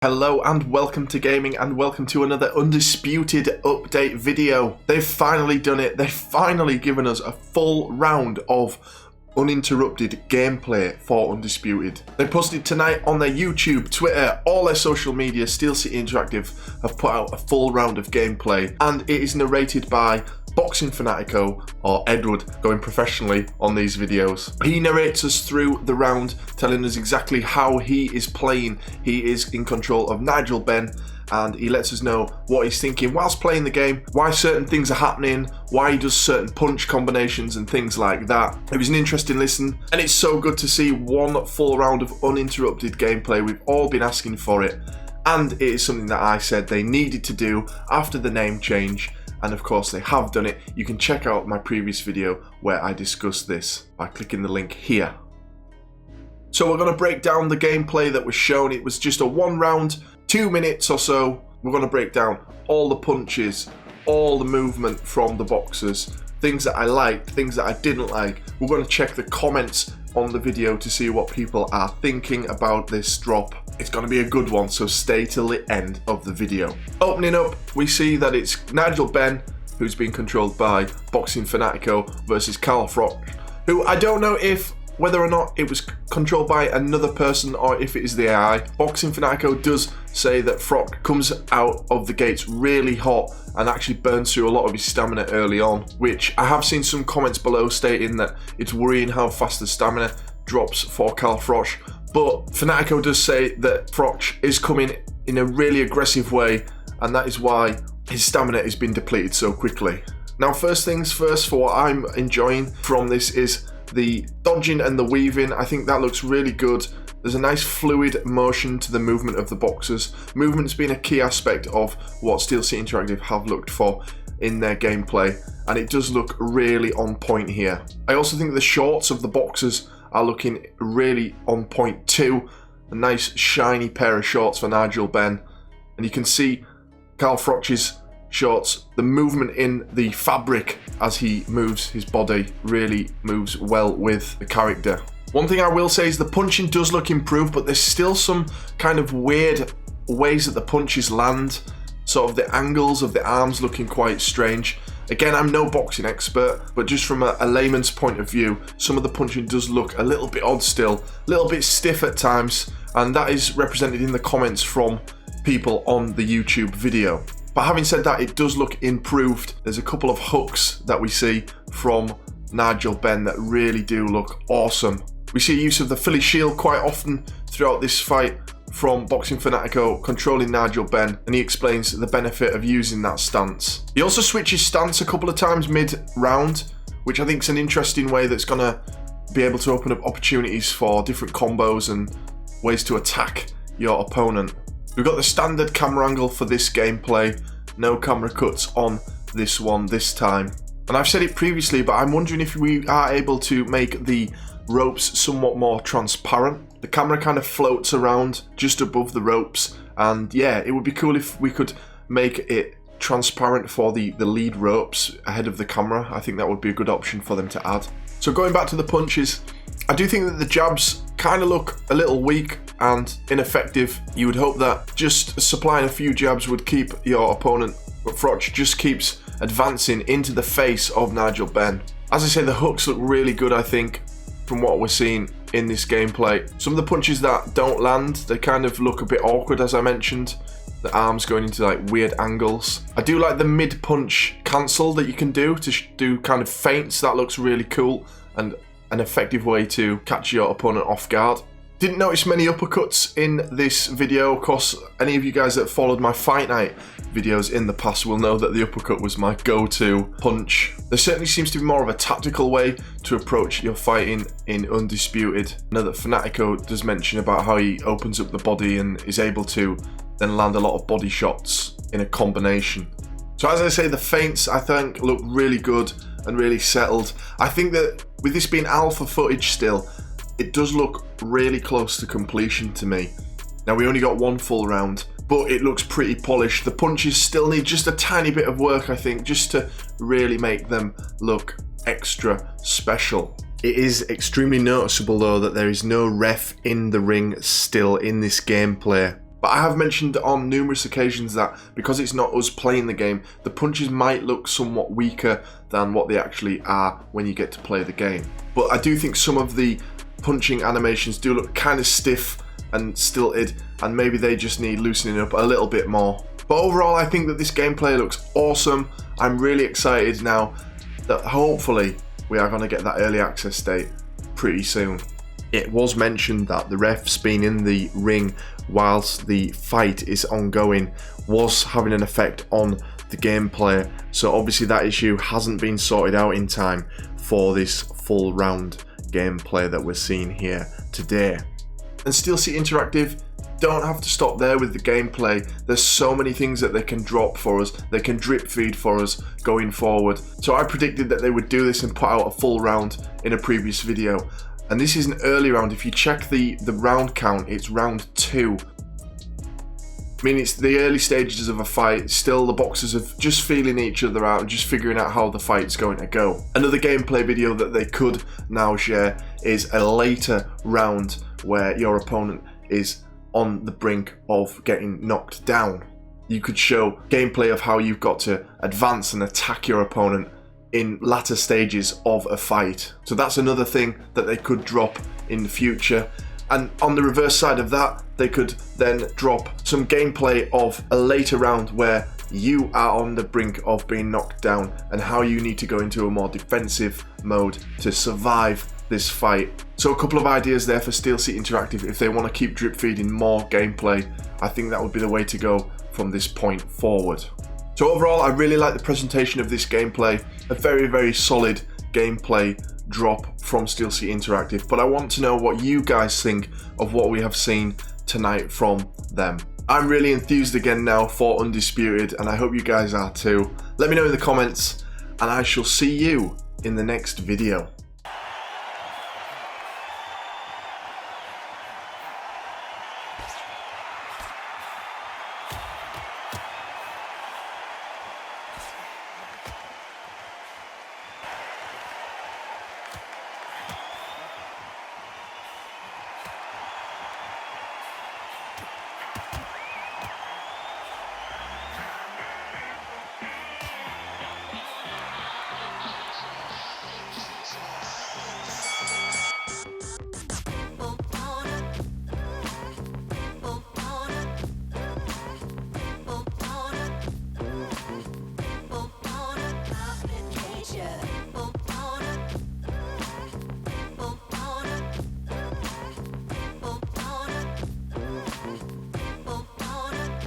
Hello and welcome to gaming and welcome to another Undisputed update video. They've finally done it. They've finally given us a full round of uninterrupted gameplay for Undisputed. They posted tonight on their YouTube, Twitter, all their social media. Steel City Interactive have put out a full round of gameplay and it is narrated by Boxing Fanatico, or Edward, going professionally on these videos. He narrates us through the round, telling us exactly how he is playing. He is in control of Nigel Benn, and he lets us know what he's thinking whilst playing the game, why certain things are happening, why he does certain punch combinations and things like that. It was an interesting listen, and it's so good to see one full round of uninterrupted gameplay. We've all been asking for it, and it is something that I said they needed to do after the name change. And of course they have done it. You can check out my previous video where I discussed this by clicking the link here. So we're going to break down the gameplay that was shown. It was just a one round, 2 minutes or so. We're going to break down all the punches, all the movement from the boxers, things that I liked, things that I didn't like. We're going to check the comments on the video to see what people are thinking about this drop. It's going to be a good one, so stay till the end of the video. Opening up, we see that it's Nigel Benn, who's being controlled by Boxing Fanatico, versus Carl Froch, who I don't know whether or not it was controlled by another person or if it is the AI. Boxing Fanatico does say that Froch comes out of the gates really hot and actually burns through a lot of his stamina early on, which I have seen some comments below stating that it's worrying how fast the stamina drops for Carl Froch. But Fanatico does say that Froch is coming in a really aggressive way, and that is why his stamina is being depleted so quickly. Now, first things first, for what I'm enjoying from this is the dodging and the weaving. I think that looks really good. There's a nice fluid motion to the movement of the boxers. Movement's been a key aspect of what Steel City Interactive have looked for in their gameplay, and it does look really on point here. I also think the shorts of the boxers are looking really on point too. A nice shiny pair of shorts for Nigel Benn, and you can see Carl Froch's shorts, the movement in the fabric as he moves his body really moves well with the character. One thing I will say is the punching does look improved, but there's still some kind of weird ways that the punches land, sort of the angles of the arms looking quite strange. Again, I'm no boxing expert, but just from a layman's point of view, some of the punching does look a little bit odd still, a little bit stiff at times, and that is represented in the comments from people on the YouTube video. But having said that, it does look improved. There's a couple of hooks that we see from Nigel Benn that really do look awesome. We see use of the Philly Shield quite often throughout this fight from Boxing Fanatico controlling Nigel Benn, and he explains the benefit of using that stance. He also switches stance a couple of times mid-round, which I think is an interesting way that's going to be able to open up opportunities for different combos and ways to attack your opponent. We've got the standard camera angle for this gameplay, no camera cuts on this one this time. And I've said it previously, but I'm wondering if we are able to make the ropes somewhat more transparent. The camera kind of floats around just above the ropes, and yeah, it would be cool if we could make it transparent for the lead ropes ahead of the camera. I think that would be a good option for them to add. So going back to the punches, I do think that the jabs kind of look a little weak and ineffective. You would hope that just supplying a few jabs would keep your opponent, but Froch just keeps advancing into the face of Nigel Benn. As I say, the hooks look really good, I think, from what we're seeing in this gameplay. Some of the punches that don't land, they kind of look a bit awkward, as I mentioned. The arms going into like weird angles. I do like the mid punch cancel that you can do to do kind of feints. That looks really cool and an effective way to catch your opponent off guard. Didn't notice many uppercuts in this video. Of course, any of you guys that followed my Fight Night videos in the past will know that the uppercut was my go-to punch. There certainly seems to be more of a tactical way to approach your fighting in Undisputed. I know that Fanatico does mention about how he opens up the body and is able to then land a lot of body shots in a combination. So as I say, the feints I think look really good and really settled. I think that with this being alpha footage still, it does look really close to completion to me. Now, we only got one full round, but it looks pretty polished. The punches still need just a tiny bit of work, I think, just to really make them look extra special. It is extremely noticeable though that there is no ref in the ring still in this gameplay. But I have mentioned on numerous occasions that because it's not us playing the game, the punches might look somewhat weaker than what they actually are when you get to play the game. But I do think some of the punching animations do look kind of stiff and stilted, and maybe they just need loosening up a little bit more. But overall, I think that this gameplay looks awesome. I'm really excited now that hopefully we are going to get that early access date pretty soon. It was mentioned that the refs being in the ring whilst the fight is ongoing was having an effect on the gameplay, so obviously that issue hasn't been sorted out in time for this full round gameplay that we're seeing here today. And Steel City Interactive don't have to stop there with the gameplay. There's so many things that they can drop for us, they can drip feed for us going forward. So I predicted that they would do this and put out a full round in a previous video. And this is an early round. If you check the round count, it's round 2. I mean, it's the early stages of a fight. Still, the boxers are just feeling each other out and just figuring out how the fight's going to go. Another gameplay video that they could now share is a later round where your opponent is on the brink of getting knocked down. You could show gameplay of how you've got to advance and attack your opponent in latter stages of a fight. So that's another thing that they could drop in the future. And on the reverse side of that, they could then drop some gameplay of a later round where you are on the brink of being knocked down and how you need to go into a more defensive mode to survive this fight. So a couple of ideas there for Steel City Interactive if they want to keep drip feeding more gameplay. I think that would be the way to go from this point forward. So overall, I really like the presentation of this gameplay. A very, very solid gameplay drop from Steel City Interactive, but I want to know what you guys think of what we have seen tonight from them. I'm really enthused again now for Undisputed, and I hope you guys are too. Let me know in the comments, and I shall see you in the next video.